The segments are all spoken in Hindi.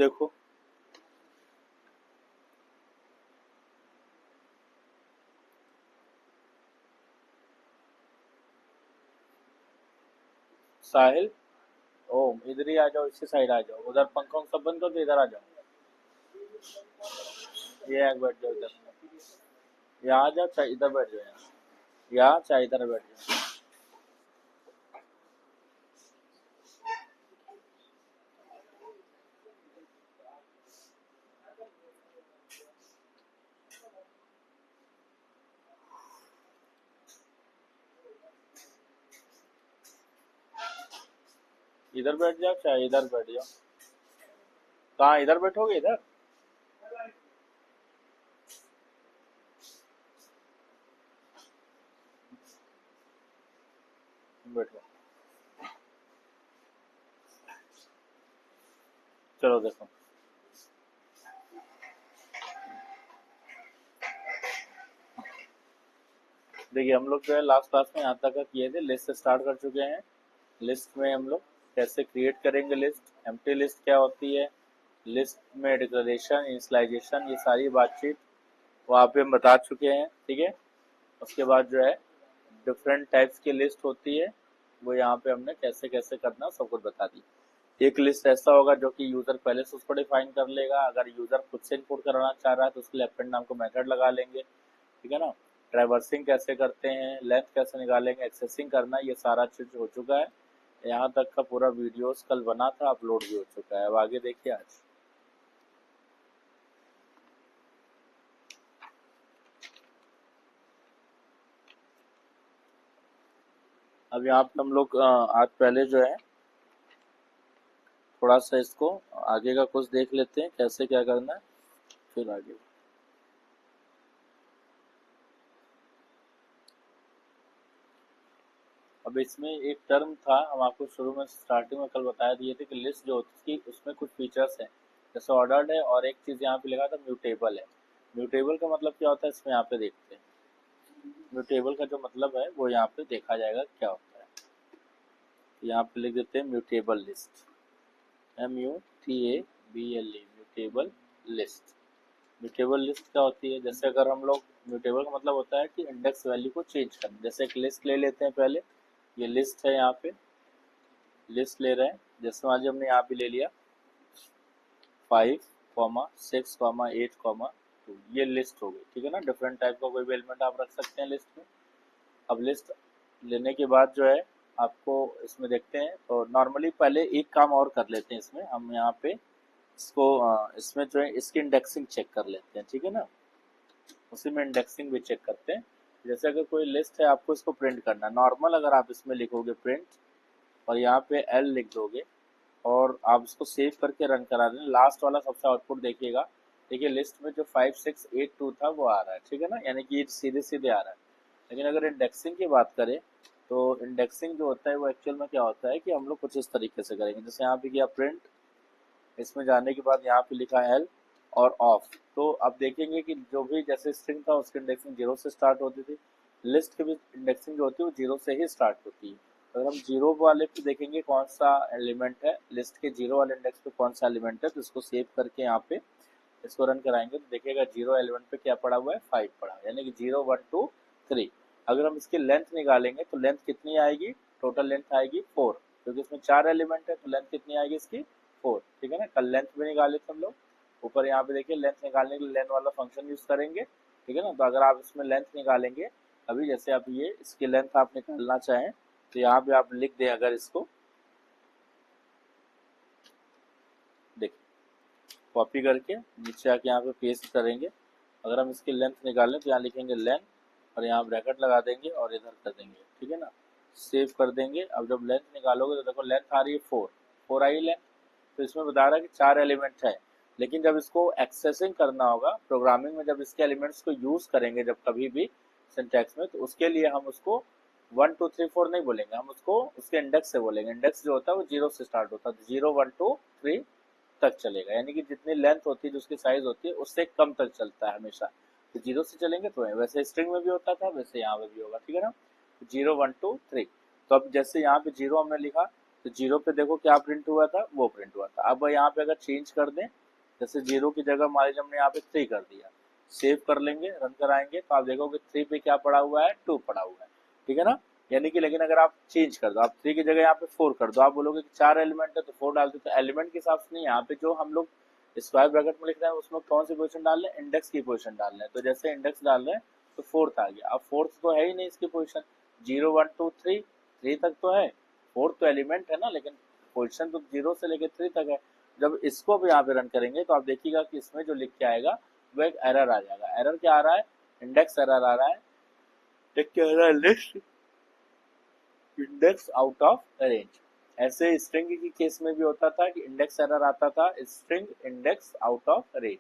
देखो साहिल, ओम इधर ही आ जाओ, इसी साइड आ जाओ, उधर पंखा सब बंद कर दो, इधर आ जाओ। ये आगे बैठ जाओ इधर, यहाँ आ जाओ, चाहे इधर बैठ जाओ, यहाँ चाहे इधर बैठ जाओ। इधर बैठ जाओ चाहे इधर बैठ जाओ। कहाँ इधर बैठोगे? इधर बैठो। चलो देखो, देखिए हम लोग जो है लास्ट क्लास में यहाँ तक का किए थे, लिस्ट स्टार्ट कर चुके हैं। लिस्ट में हम लोग कैसे क्रिएट करेंगे लिस्ट, एम्प्टी लिस्ट क्या होती है, लिस्ट में डिक्लेरेशन, इनिशियलाइजेशन, ये सारी बातचीत वहाँ पे हम बता चुके हैं। ठीक है, उसके बाद जो है डिफरेंट टाइप्स की लिस्ट होती है, वो यहाँ पे हमने कैसे कैसे करना सब कुछ बता दी। एक लिस्ट ऐसा होगा जो कि यूजर पहले से उसको डिफाइन कर लेगा। अगर यूजर खुद से इनपुट कराना चाह रहा है तो उसके लिए अपेंड नाम को मेथड लगा लेंगे। ठीक है ना, ट्रैवर्सिंग कैसे करते हैं, लेंथ कैसे निकालेंगे, एक्सेसिंग करना, ये सारा चीज हो चुका है। यहाँ तक का पूरा वीडियोस कल बना था, अपलोड भी हो चुका है। अब आगे देखिए आज। अब यहाँ पे हम लोग आज पहले जो है थोड़ा सा इसको आगे का कुछ देख लेते हैं कैसे क्या करना है, फिर आगे। अब इसमें एक टर्म था, हम आपको शुरू में स्टार्टिंग में कल बता दिए थे कि लिस्ट जो होती है उसमें कुछ फीचर्स हैं, जैसे ऑर्डर्ड है, और एक चीज यहाँ पे लिखा था म्यूटेबल है। म्यूटेबल का मतलब क्या होता है इसमें यहाँ पे देखते हैं। म्यूटेबल का जो मतलब है वो यहाँ पे देखा जाएगा क्या होता है। यहाँ पे लिख देते हैं mutable list, MUTABLE, mutable list. Mutable list क्या होती है, जैसे अगर हम लोग, म्यूटेबल का मतलब होता है कि इंडेक्स वैल्यू को चेंज करना। जैसे एक लिस्ट ले लेते हैं पहले, ये लिस्ट है, यहाँ पे लिस्ट ले रहे हैं, जैसे आज हमने यहाँ पे ले लिया 5,6,8,2, ये लिस्ट हो गई। ठीक है ना, डिफरेंट टाइप का कोई भी एलिमेंट आप रख सकते हैं लिस्ट में। अब लिस्ट लेने के बाद जो है आपको इसमें देखते हैं, तो नॉर्मली पहले एक काम और कर लेते हैं इसमें, हम यहाँ पे इसको इसमें जो है इसकी इंडेक्सिंग चेक कर लेते हैं। ठीक है ना, उसी में इंडेक्सिंग भी चेक करते हैं। जैसे अगर कोई लिस्ट है, आपको इसको प्रिंट करना है, नॉर्मल अगर आप इसमें लिखोगे प्रिंट और यहाँ पे L लिख दोगे और आप इसको सेव करके रन करा दें, लास्ट वाला सबसे आउटपुट देखिएगा। देखिए लिस्ट में जो 5,6,8,2 था वो आ रहा है। ठीक है ना, यानी कि ये सीधे सीधे आ रहा है। लेकिन अगर इंडेक्सिंग की बात करें तो इंडेक्सिंग जो होता है वो एक्चुअल में क्या होता है कि हम लोग कुछ इस तरीके से करेंगे। जैसे यहाँ पे किया प्रिंट, इसमें जाने के बाद यहाँ पे लिखा L और ऑफ, तो अब देखेंगे कि जो भी जैसे स्ट्रिंग था उसकी इंडेक्सिंग 0 से स्टार्ट होती थी, लिस्ट की भी इंडेक्सिंग जो होती है वो 0 से ही स्टार्ट होती है। अगर हम 0 वाले पे देखेंगे कौन सा एलिमेंट है, लिस्ट के 0 वाले इंडेक्स पे कौन सा एलिमेंट है, तो इसको सेव करके यहाँ पे इसको रन कराएंगे तो देखिएगा 0 एलिमेंट पे क्या पड़ा हुआ है, 5 पड़ा, यानी कि 0 1 2 3। अगर हम इसकी लेंथ निकालेंगे तो लेंथ कितनी आएगी, टोटल लेंथ आएगी 4, क्योंकि इसमें 4 एलिमेंट है तो लेंथ कितनी आएगी इसकी 4। ठीक है ना, कल लेंथ भी निकाले थे हम लोग, ऊपर यहाँ पे देखिए लेंथ निकालने के लिए लेंथ वाला फंक्शन यूज करेंगे। ठीक है ना, तो अगर आप इसमें लेंथ निकालेंगे, अभी जैसे आप ये इसकी लेंथ आप निकालना चाहें तो यहाँ पे आप लिख दें, अगर इसको देखिए कॉपी करके नीचे आके यहाँ पे पेस्ट करेंगे, अगर हम इसकी लेंथ निकालें तो यहाँ लिखेंगे लेंथ और यहाँ ब्रैकेट लगा देंगे और इधर कर देंगे। ठीक है ना, सेव कर देंगे। अब जब लेंथ निकालोगे तो देखो लेंथ आ रही है 4 आई लेंथ, तो इसमें बता रहा है कि 4 एलिमेंट है। लेकिन जब इसको एक्सेसिंग करना होगा प्रोग्रामिंग में, जब इसके एलिमेंट्स को यूज करेंगे जब कभी भी सिंटैक्स में, तो उसके लिए हम उसको 1 2 3 4 नहीं बोलेंगे, हम उसको उसके इंडेक्स से बोलेंगे। इंडेक्स जो होता है वो 0 से स्टार्ट होता है, 0 1 2 3 तक चलेगा, यानी कि जितनी लेंथ होती है जो उसकी साइज होती है उससे कम तक चलता है हमेशा। तो 0 से चलेंगे तो है, वैसे स्ट्रिंग में भी होता था वैसे यहाँ पे भी होगा। ठीक है ना, 0 1 2 3। तो अब जैसे यहाँ पे 0 हमने लिखा तो 0 पे देखो क्या प्रिंट हुआ था, वो प्रिंट हुआ था। अब यहाँ पे अगर चेंज कर दें, जैसे 0 की जगह मान लीजिए हमने यहाँ पे 3 कर दिया, सेव कर लेंगे, रन कराएंगे तो आप देखोगे 3 पे क्या पड़ा हुआ है, 2 पड़ा हुआ है, ठीक है ना। यानी कि लेकिन अगर आप चेंज कर दो, आप 3 की जगह यहाँ पे 4 कर दो, आप बोलोगे कि 4 एलिमेंट है तो 4 डाल दो, तो एलिमेंट के हिसाब से नहीं, यहाँ पे जो हम लोग स्क्वायर ब्रैकेट में लिख रहे हैं उसमें कौन सी पोजीशन डाल रहे हैं, इंडेक्स की पोजीशन डाल रहे हैं। तो जैसे इंडेक्स डाल रहे हैं तो फोर्थ आ गया। अब फोर्थ तो है ही नहीं इसकी पोजीशन, 0 1 2 3, 3 तक तो है, फोर्थ तो एलिमेंट है ना, लेकिन पोजीशन तो 0 से लेकर 3 तक है। जब इसको भी यहाँ पे रन करेंगे तो आप देखिएगा कि इसमें जो लिख के आएगा वो एक एरर आ जाएगा। एरर क्या आ रहा है, इंडेक्स एरर आ रहा है, क्या आ रहा है, list index out of range. ऐसे स्ट्रिंग की केस में भी होता था कि इंडेक्स एरर आता था, string index out of range.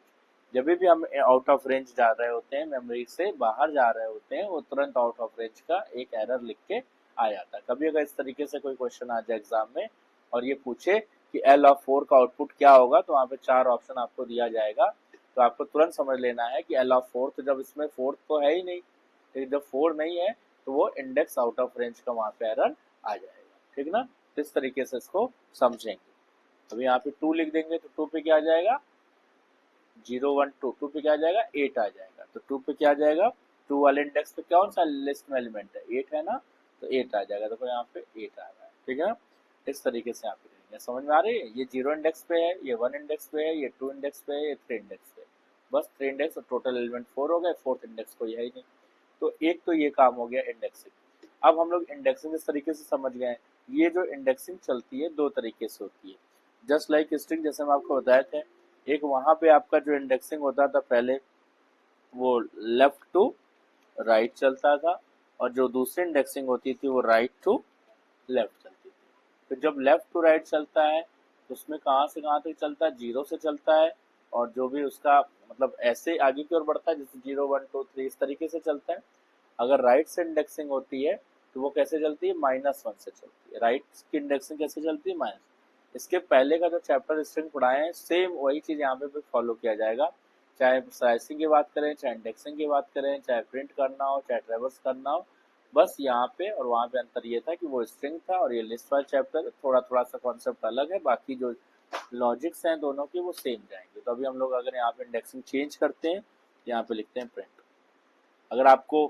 जब भी हम आउट ऑफ रेंज जा रहे होते हैं, मेमोरी से बाहर जा रहे होते हैं, वो तुरंत आउट ऑफ रेंज का एक एरर लिख के आ जाता है। कभी अगर इस तरीके से कोई क्वेश्चन आ जाए एग्जाम में और ये पूछे कि एल ऑफ 4 का आउटपुट क्या होगा, तो वहाँ पे 4 ऑप्शन आपको दिया जाएगा, तो आपको तुरंत समझ लेना है कि एल ऑफ 4, तो जब इसमें 4 तो है ही नहीं, तो जब 4 नहीं है तो वो इंडेक्स आउट ऑफ रेंज का वहाँ पे एरर आ जाएगा, ठीक ना। तो इस तरीके से इसको समझेंगे। अभी यहाँ पे 2 लिख देंगे तो 2 पे क्या आ जाएगा, 0 1 2, 2 पे क्या आ जाएगा, 8 आ जाएगा। तो 2 पे क्या आ जाएगा, 2 वाले इंडेक्स पे कौन सा लिस्ट में एलिमेंट है, 8 है ना, तो 8 आ जाएगा। देखो यहाँ पे 8 आ रहा है, ठीक है ना। इस तरीके से आप करेंगे, समझ में आ रही है। ये 0 इंडेक्स पे है, ये 1 इंडेक्स पे है, ये 2 इंडेक्स पे है, ये 3 इंडेक्स पे है। बस 3 इंडेक्स और टोटल एलिमेंट 4 हो गए, फोर्थ इंडेक्स कोई है ही नहीं। तो एक तो ये काम हो गया इंडेक्सिंग। अब हम लोग इंडेक्सिंग इस तरीके से समझ गए। ये जो इंडेक्सिंग चलती है 2 तरीके से होती है, जस्ट लाइक स्ट्रिंग, जैसे हम आपको बताए थे। एक वहां पे आपका जो इंडेक्सिंग होता था पहले, वो लेफ्ट टू राइट चलता था, और जो दूसरी इंडेक्सिंग होती थी वो राइट टू लेफ्ट चलती थी। तो जब लेफ्ट टू राइट चलता है तो उसमें कहाँ से कहाँ तक चलता है, 0 से चलता है, और जो भी उसका मतलब ऐसे आगे की ओर बढ़ता है, जैसे 0 1 2 3 इस तरीके से चलता है। अगर राइट से इंडेक्सिंग होती है तो वो कैसे चलती है, -1 से चलती है। राइट की इंडेक्सिंग कैसे चलती है, माइनस। इसके पहले का जो चैप्टर स्ट्रिंग पढ़ाए हैं, सेम वही चीज यहाँ पे भी फॉलो किया जाएगा। चाहे स्लाइसिंग की बात करें, चाहे इंडेक्सिंग की बात करें, चाहे प्रिंट करना हो, चाहे ट्रेवर्स करना हो, बस यहाँ पे और वहाँ पे अंतर ये था कि वो स्ट्रिंग था और ये लिस्ट वाला चैप्टर, थोड़ा थोड़ा सा कॉन्सेप्ट अलग है, बाकी जो लॉजिक्स हैं दोनों के वो सेम जाएंगे। तो अभी हम लोग अगर यहाँ पे इंडेक्सिंग चेंज करते हैं, यहाँ पे लिखते हैं प्रिंट। अगर आपको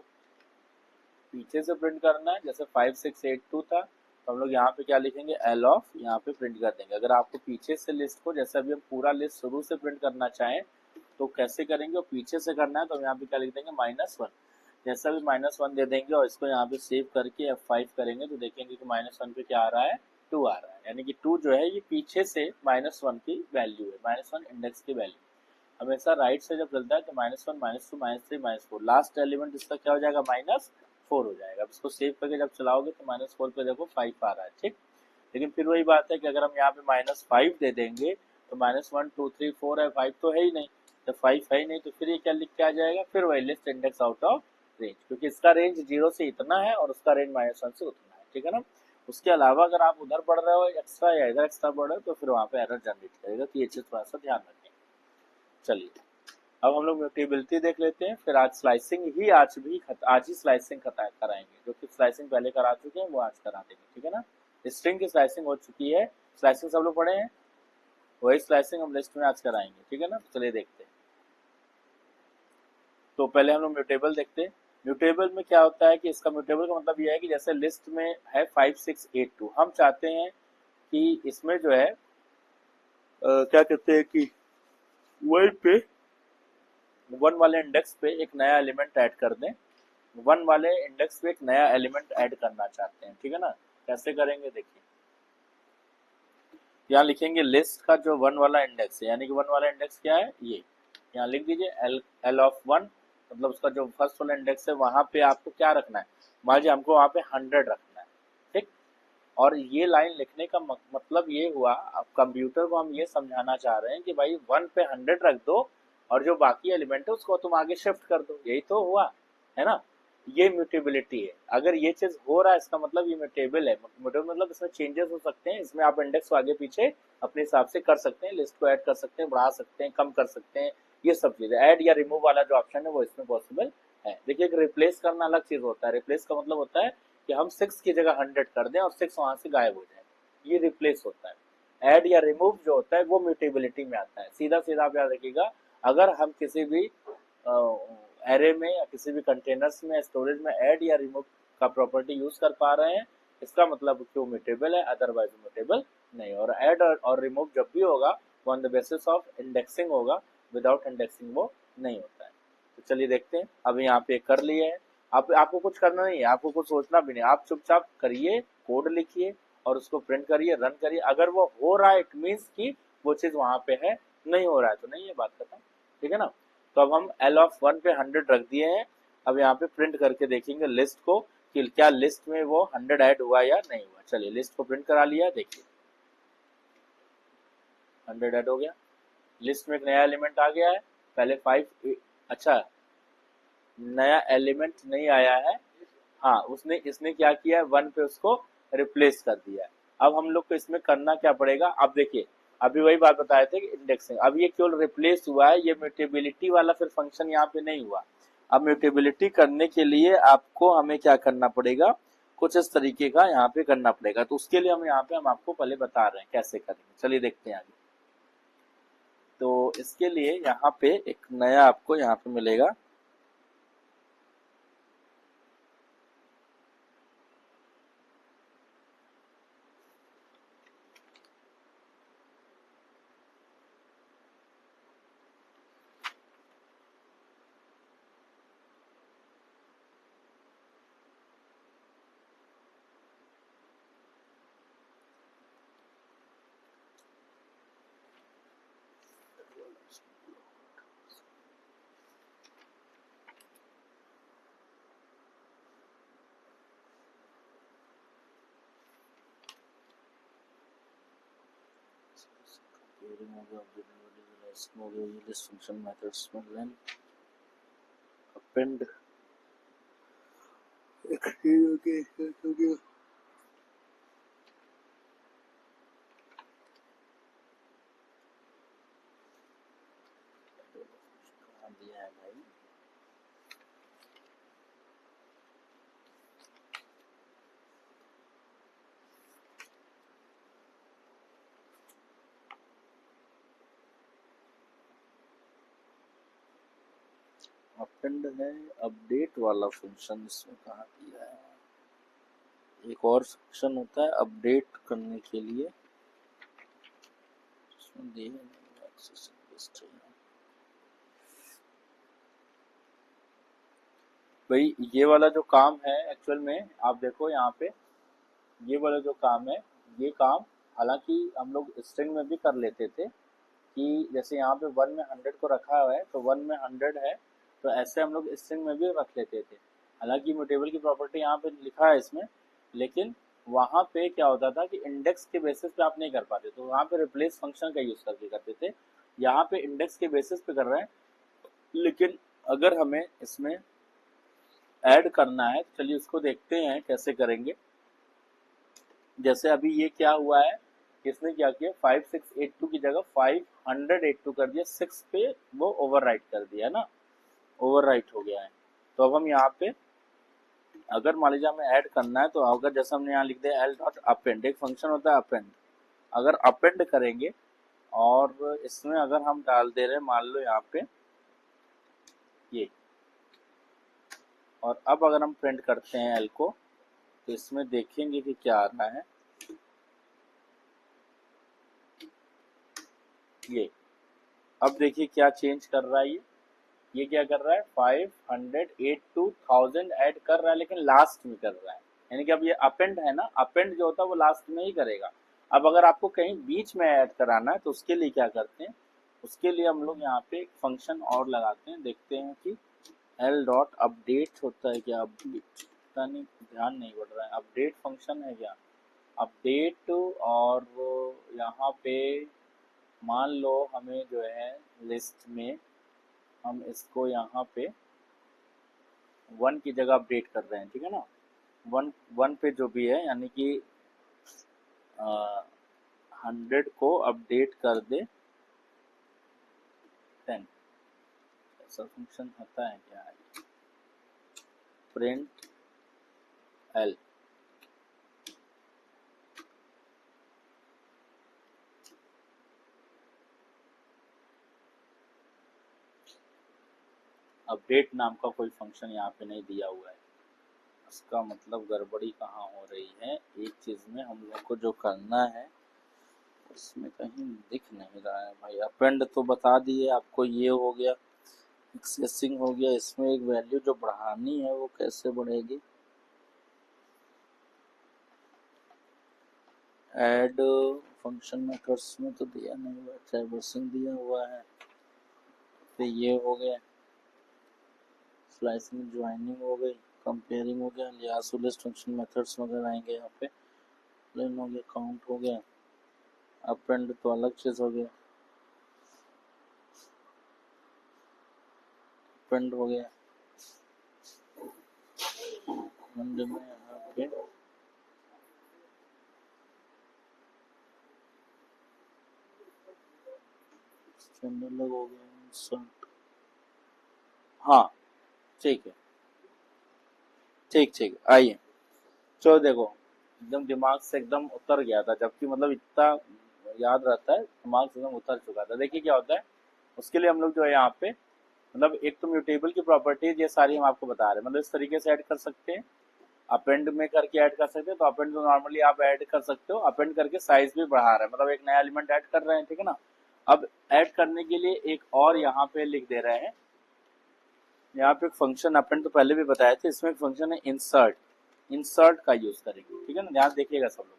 पीछे से प्रिंट करना है, जैसे 5 6 8 2 था, तो हम लोग यहाँ पे क्या लिखेंगे, एल ऑफ, यहाँ पे प्रिंट कर देंगे। अगर आपको पीछे से लिस्ट को, जैसे अभी हम पूरा लिस्ट शुरू से प्रिंट करना चाहें तो कैसे करेंगे, और पीछे से करना है तो हम यहाँ पे क्या लिख देंगे, -1। जैसा भी -1 दे देंगे और इसको यहाँ पे सेव करके F5 करेंगे तो देखेंगे कि -1 पे क्या आ रहा है, 2 आ रहा है। यानी कि 2 जो है ये पीछे से -1 की वैल्यू है, -1 इंडेक्स की वैल्यू। हमेशा राइट से जब चलता है तो -1 -2 -3 -4, लास्ट एलिमेंट इसका क्या हो जाएगा, -4 हो जाएगा। अब इसको सेव करके जब चलाओगे तो -4 पे देखो 5 आ रहा है, ठीक। लेकिन फिर वही बात है कि अगर हम यहाँ पे -5 दे देंगे तो -1 2 3 4 है, 5 तो है ही नहीं। जब 5 है ही नहीं तो फिर ये क्या लिख के आ जाएगा, फिर वही list index out of range, क्योंकि इसका रेंज 0 से इतना है और उसका रेंज -1 से उतना है, ठीक है ना। उसके अलावा अगर आप उधर बढ़ रहे हो एक्स्ट्रा या इधर एक्स्ट्रा बढ़ रहे हो तो फिर वहाँ पे एरर जनरेट करेगा। तो ये चीज थोड़ा सा ध्यान रखें। चलिए अब हम लोग म्यूटेबिलिटी देख लेते हैं, फिर आज स्लाइसिंग ही आज ही स्लाइसिंग कराएंगे, जो कि स्लाइसिंग पहले करा चुके हैं वो आज करा देंगे, ठीक है ना। स्ट्रिंग की स्लाइसिंग हो चुकी है, स्लाइसिंग सब लोग पढ़े हैं, वही स्लाइसिंग हम लिस्ट में आज कराएंगे, ठीक है ना। तो चलिए देखते हैं। तो पहले हम लोग म्यूटेबल देखते हैं। म्यूटेबल में क्या होता है कि इसका म्यूटेबल का मतलब यह है कि जैसे लिस्ट में है 5 6 8 2, हम चाहते हैं कि इसमें जो है क्या कहते हैं कि वही पे 1 वाले इंडेक्स पे एक नया एलिमेंट ऐड कर दें। 1 वाले इंडेक्स पे एक नया एलिमेंट ऐड करना चाहते हैं, ठीक है ना। कैसे करेंगे देखिए, यहाँ लिखेंगे लिस्ट का जो 1 वाला इंडेक्स है, यानी कि 1 वाला इंडेक्स क्या है, ये यहाँ लिख दीजिए एल ऑफ 1, मतलब उसका जो फर्स्ट वाला इंडेक्स है वहां पे आपको क्या रखना है, मान लीजिए हमको वहां पे 100 रखना है, ठीक। और ये लाइन लिखने का मतलब ये हुआ, अब कंप्यूटर को हम ये समझाना चाह रहे हैं कि भाई 1 पे 100 रख दो और जो बाकी एलिमेंट है उसको तुम आगे शिफ्ट कर दो, यही तो हुआ है ना। ये म्यूटेबिलिटी है। अगर ये चीज हो रहा है इसका मतलब ये म्यूटेबल है। म्यूटेबल मतलब इसमें चेंजेस हो सकते हैं, इसमें आप इंडेक्स को आगे पीछे अपने हिसाब से कर सकते हैं, लिस्ट को ऐड कर सकते हैं, बढ़ा सकते हैं, कम कर सकते हैं, ये सब चीजें। ऐड या रिमूव वाला जो ऑप्शन है वो इसमें पॉसिबल है। देखिए रिप्लेस करना अलग चीज होता है। रिप्लेस का मतलब होता है कि हम 6 की जगह 100 कर दें और 6 वहां से गायब हो जाए, ये रिप्लेस होता है। ऐड या रिमूव जो होता है वो म्यूटेबिलिटी में आता है। सीधा सीधा आप याद रखिएगा, अगर हम किसी भी एरे में या किसी भी कंटेनर्स में स्टोरेज में ऐड या रिमूव का प्रॉपर्टी यूज कर पा रहे हैं, इसका मतलब कि वो म्यूटेबल है, अदरवाइज म्यूटेबल नहीं। और ऐड और रिमूव जब भी होगा वो on the basis of indexing होगा, विदाउट इंडेक्सिंग वो नहीं होता है। तो चलिए देखते हैं। अब यहाँ पे कर लिए है। आपको कुछ करना नहीं है, आपको कुछ सोचना भी नहीं, आप चुपचाप करिए, कोड लिखिए और उसको प्रिंट करिए, रन करिए। अगर वो हो रहा है इट मीन्स कि वो चीज वहां पे है, नहीं हो रहा है तो नहीं है, बात खत्म। ठीक है ना। तो अब हम L ऑफ 1 पे 100 रख दिए हैं। अब यहाँ पे प्रिंट करके देखेंगे लिस्ट को कि क्या लिस्ट में वो 100 ऐड हुआ या नहीं हुआ। चलिए लिस्ट को प्रिंट करा लिया, देखिए 100 ऐड हो गया। लिस्ट में एक नया एलिमेंट आ गया है। पहले 5, अच्छा नया एलिमेंट नहीं आया है। हाँ, उसने इसने क्या किया है, 1 पे उसको रिप्लेस कर दिया है। अब हम लोग को इसमें करना क्या पड़ेगा, अब देखिए अभी वही बात बताए थे कि इंडेक्सिंग, अब ये केवल रिप्लेस हुआ है, ये म्यूटेबिलिटी वाला फिर फंक्शन यहाँ पे नहीं हुआ। अब म्यूटेबिलिटी करने के लिए आपको हमें क्या करना पड़ेगा, कुछ इस तरीके का यहाँ पे करना पड़ेगा। तो उसके लिए हम आपको पहले बता रहे हैं कैसे करेंगे। चलिए देखते हैं आगे। तो इसके लिए यहाँ पे एक नया आपको यहाँ पे मिलेगा, फंक्शन मेथड्स में लेन अपेंड दिया है भाई। अपेंड है, अपडेट वाला फंक्शन इसमें कहाँ दिया है। एक और फंक्शन होता है अपडेट करने के लिए, इसमें दिया नहीं, एक्सेस लिस्ट है। भाई ये वाला जो काम है एक्चुअल में आप देखो यहाँ पे, ये वाला जो काम है, ये काम हालांकि हम लोग स्ट्रिंग में भी कर लेते थे कि जैसे यहाँ पे 1 में 100 को रखा हुआ है तो 1 में 100 है, तो ऐसे हम लोग स्ट्रिंग में भी रख लेते थे। हालांकि म्यूटेबल की प्रॉपर्टी यहाँ पे लिखा है इसमें, लेकिन वहाँ पे क्या होता था कि इंडेक्स के बेसिस पे आप नहीं कर पाते, तो वहाँ पे रिप्लेस फंक्शन का यूज करके करते थे। यहाँ पे इंडेक्स के बेसिस पे कर रहे हैं, लेकिन अगर हमें इसमें ऐड करना है तो चलिए उसको देखते हैं कैसे करेंगे। जैसे अभी ये क्या हुआ है, इसने क्या किया 5682 की जगह 582 कर दिया, 6 पे वो ओवरराइट कर दिया ना, ओवरराइट हो गया है। तो अब हम यहाँ पे अगर मान लीजिए हमें ऐड करना है तो अगर जैसे हमने यहाँ लिख दिया एल डॉट अपेंड, एक फंक्शन होता है अपेंड, अगर अपेंड करेंगे और इसमें अगर हम डाल दे रहे हैं मान लो यहाँ पे ये, और अब अगर हम प्रिंट करते हैं एल को तो इसमें देखेंगे कि क्या आ रहा है। ये अब देखिए क्या चेंज कर रहा है, ये क्या कर रहा है 582,000 ऐड कर रहा है, लेकिन लास्ट में कर रहा है। यानी कि अब ये अपेंड है ना, अपेंड जो होता है वो लास्ट में ही करेगा। अब अगर आपको कहीं बीच में ऐड कराना है तो उसके लिए क्या करते हैं, उसके लिए हम लोग यहाँ पे एक फंक्शन और लगाते हैं, देखते हैं कि एल डॉट अपडेट होता है क्या, अपडेट पता नहीं, ध्यान नहीं बढ़ रहा है, अपडेट फंक्शन है क्या, अपडेट। और यहाँ पे मान लो हमें जो है लिस्ट में हम इसको यहाँ पे 1 की जगह अपडेट कर रहे हैं, ठीक है ना। 1 पे जो भी है यानी कि 100 को अपडेट कर दे 10, ऐसा फंक्शन होता है क्या, प्रिंट एल। अपडेट नाम का कोई फंक्शन यहाँ पे नहीं दिया हुआ है। इसका मतलब गड़बड़ी कहाँ हो रही है, एक चीज में हम लोग को जो करना है इसमें कहीं दिख नहीं रहा है भाई। अपेंड तो बता दिए आपको, ये हो गया, एक्सेसिंग हो गया। इसमें एक वैल्यू जो बढ़ानी है वो कैसे बढ़ेगी, ऐड फंक्शन मेथड्स में तो दिया नहीं हुआ, ट्रैवर्सिंग दिया हुआ है। तो ये हो गया, स्लाइसिंग ज्वाइनिंग हो गई, कंपेयरिंग हो गया, लिहाज लिस्ट फंक्शन मेथड्स वगैरह आएंगे यहाँ पे, लेन हो गया, काउंट हो गया, अपेंड तो अलग चीज हो गया, अपेंड हो गया, मंडे में यहाँ पे अलग हो गया, इंसर्ट। हाँ ठीक है, ठीक ठीक, आइए। तो देखो एकदम दिमाग से एकदम उतर गया था, जबकि मतलब इतना याद रहता है, दिमाग से एकदम उतर चुका था। देखिए क्या होता है, उसके लिए हम लोग जो है यहाँ पे मतलब एक तो म्यूटेबल की प्रॉपर्टीज ये सारी हम आपको बता रहे हैं, मतलब इस तरीके से ऐड कर सकते हैं, अपेंड में करके ऐड कर सकते हैं। तो अपेंड तो नॉर्मली आप ऐड कर सकते हो, अपेंड करके साइज भी बढ़ा रहे हैं, मतलब एक नया एलिमेंट ऐड कर रहे हैं, ठीक है ना। अब ऐड करने के लिए एक और यहाँ पे लिख दे रहे हैं, यहाँ पे फंक्शन अपेंड तो पहले भी बताया था, इसमें एक फंक्शन है इंसर्ट, इंसर्ट का यूज करेंगे, ठीक है ना, ध्यान देखिएगा सब लोग।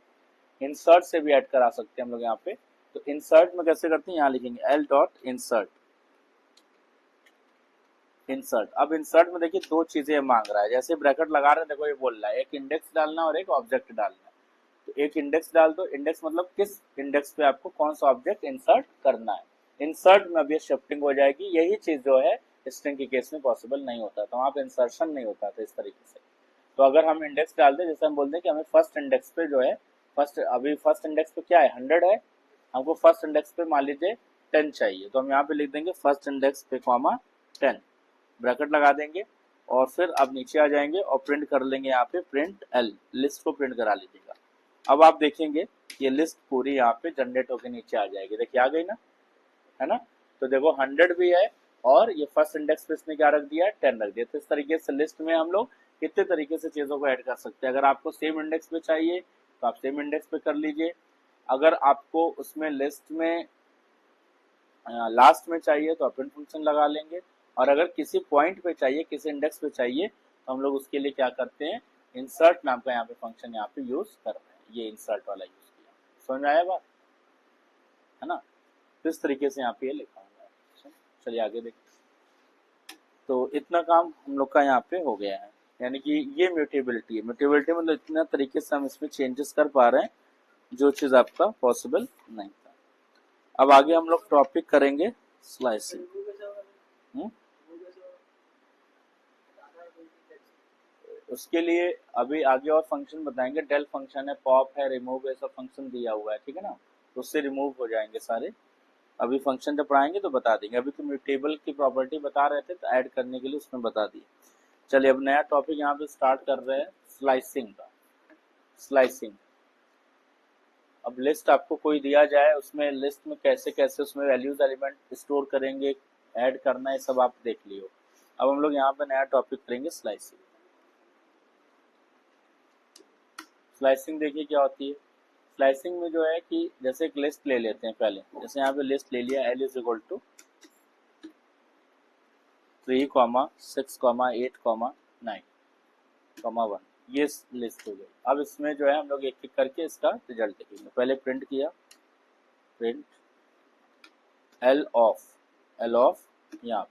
इंसर्ट से भी ऐड करा सकते हैं हम लोग यहाँ पे। तो इंसर्ट में कैसे करते हैं, यहाँ लिखेंगे एल डॉट इंसर्ट, इंसर्ट। अब इंसर्ट में देखिए दो चीजें मांग रहा है, जैसे ब्रैकेट लगा रहे हैं, देखो ये बोल रहा है एक इंडेक्स डालना और एक ऑब्जेक्ट डालना। तो एक इंडेक्स डाल दो, इंडेक्स मतलब किस इंडेक्स पे आपको कौन सा ऑब्जेक्ट इंसर्ट करना है। इंसर्ट में अब ये शिफ्टिंग हो जाएगी, यही चीज जो है स्ट्रिंग के केस में पॉसिबल नहीं होता, तो वहाँ पे इंसर्शन नहीं होता था इस तरीके से। तो अगर हम इंडेक्स डाल दें, जैसे हम बोलते हैं कि हमें फर्स्ट इंडेक्स पे जो है, फर्स्ट अभी फर्स्ट इंडेक्स पे क्या है 100 है, हमको फर्स्ट इंडेक्स पे मान लीजिए 10 चाहिए, तो हम यहाँ पे लिख देंगे फर्स्ट इंडेक्स पे कॉमा 10, ब्रैकेट लगा देंगे और फिर अब नीचे आ जाएंगे और प्रिंट कर लेंगे यहाँ पे प्रिंट एल, लिस्ट को प्रिंट करा लीजिएगा। अब आप देखेंगे ये लिस्ट पूरी यहाँ पे जनरेट होकर नीचे आ जाएगी, देखिए आ गई ना, है ना। तो देखो 100 भी है और ये फर्स्ट इंडेक्स पे इसने क्या रख दिया है 10 रख दिया। तो इस तरीके से लिस्ट में हम लोग कितने तरीके से चीजों को ऐड कर सकते हैं। अगर आपको सेम इंडेक्स पे चाहिए तो आप सेम इंडेक्स पे कर लीजिए, अगर आपको उसमें लिस्ट में लास्ट में चाहिए तो अपेंड फंक्शन लगा लेंगे, और अगर किसी पॉइंट पे चाहिए, किसी इंडेक्स पे चाहिए, तो हम लोग उसके लिए क्या करते हैं, इंसर्ट नाम का यहाँ पे फंक्शन यहाँ पे यूज कर रहे हैं, ये इंसर्ट वाला यूज किया। समझ में आया बात, है ना। तो इस तरीके से यहाँ पे ये लिखा हुआ है। चलिए आगे देखते। तो इतना काम हम लोग का यहाँ पे हो गया है, यानी कि ये म्यूटेबिलिटी है। म्यूटेबिलिटी मतलब इतना तरीके से हम इसमें चेंजेस कर पा रहे हैं जो चीज आपका पॉसिबल नहीं था। अब आगे हम लोग टॉपिक करेंगे स्लाइसिंग। उसके लिए अभी आगे और फंक्शन बताएंगे, डेल फंक्शन है, पॉप है, रिमूव है, सब फंक्शन दिया हुआ है, ठीक है ना। तो उससे रिमूव हो जाएंगे सारे, अभी फंक्शन जब पढ़ाएंगे तो बता देंगे। अभी तो म्यूटेबल की प्रॉपर्टी बता रहे थे, तो ऐड करने के लिए उसमें बता दिए। चलिए अब नया टॉपिक यहाँ पे स्टार्ट कर रहे हैं, स्लाइसिंग का। स्लाइसिंग, अब लिस्ट आपको कोई दिया जाए, उसमें लिस्ट में कैसे कैसे उसमें वैल्यूज एलिमेंट स्टोर करेंगे, ऐड करना है, सब आप देख लियो। अब हम लोग यहाँ पे नया टॉपिक करेंगे स्लाइसिंग। स्लाइसिंग देखिए क्या होती है। स्लाइसिंग में जो है कि जैसे एक लिस्ट ले लेते हैं पहले, जैसे यहाँ पे लिस्ट ले लिया L इज इक्वल टू 3,6,8,9,1, ये लिस्ट हो गई। अब इसमें जो है हम लोग एक एक करके इसका रिजल्ट देखेंगे। पहले प्रिंट किया, प्रिंट एल ऑफ यहाँ,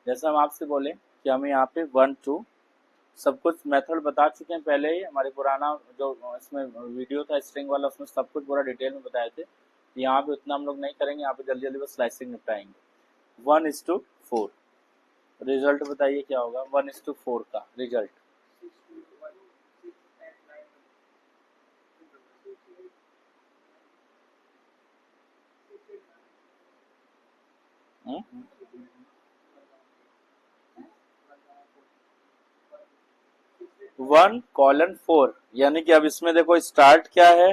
जैसे हम आपसे बोले कि हमें यहाँ पे 1 2 सब कुछ मेथड बता चुके हैं पहले ही, हमारे पुराना जो इसमें वीडियो था स्ट्रिंग वाला, उसमें सब कुछ पूरा डिटेल में बताए थे। यहाँ पे उतना हम लोग नहीं करेंगे, यहाँ पे जल्दी जल्दी बस स्लाइसिंग निपटाएंगे। 1:4 रिजल्ट बताइए क्या होगा 1:4 का रिजल्ट। हुँ? 1:4, यानी कि अब इसमें देखो स्टार्ट क्या है,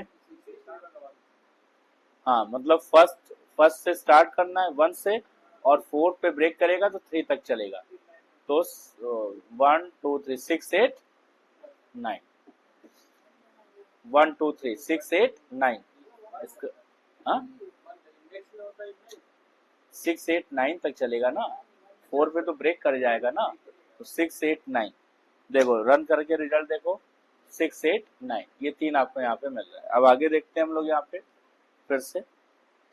हाँ मतलब फर्स्ट फर्स्ट से स्टार्ट करना है 1 से, और 4 पे ब्रेक करेगा तो 3 तक चलेगा। तो 1 2 3 6 8 9, 1 2 3 6 8 9, इसका हाँ 6 8 9 तक चलेगा ना, 4 पे तो ब्रेक कर जाएगा ना, तो 6 8 9 देखो रन करके रिजल्ट देखो 6 8 9, ये 3 आपको यहाँ पे मिल रहा है। अब आगे देखते हैं हम लोग यहाँ पे फिर से,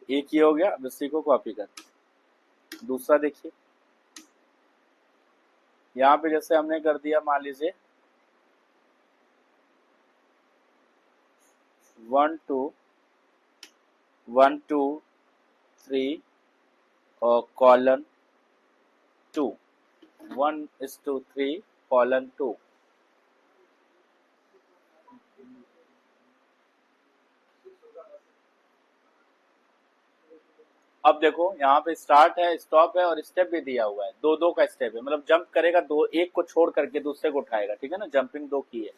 एक ही हो गया, अब इसी को कॉपी करते हैं। दूसरा देखिए यहाँ पे जैसे हमने कर दिया, मान लीजिए 1 2 1 2 3 और कॉलन 2, 1:3 कॉलन 2। अब देखो यहाँ पे स्टार्ट है, स्टॉप है और स्टेप भी दिया हुआ है, दो दो का स्टेप है, मतलब जंप करेगा दो, एक को छोड़ करके दूसरे को उठाएगा, ठीक है ना, जंपिंग दो की है।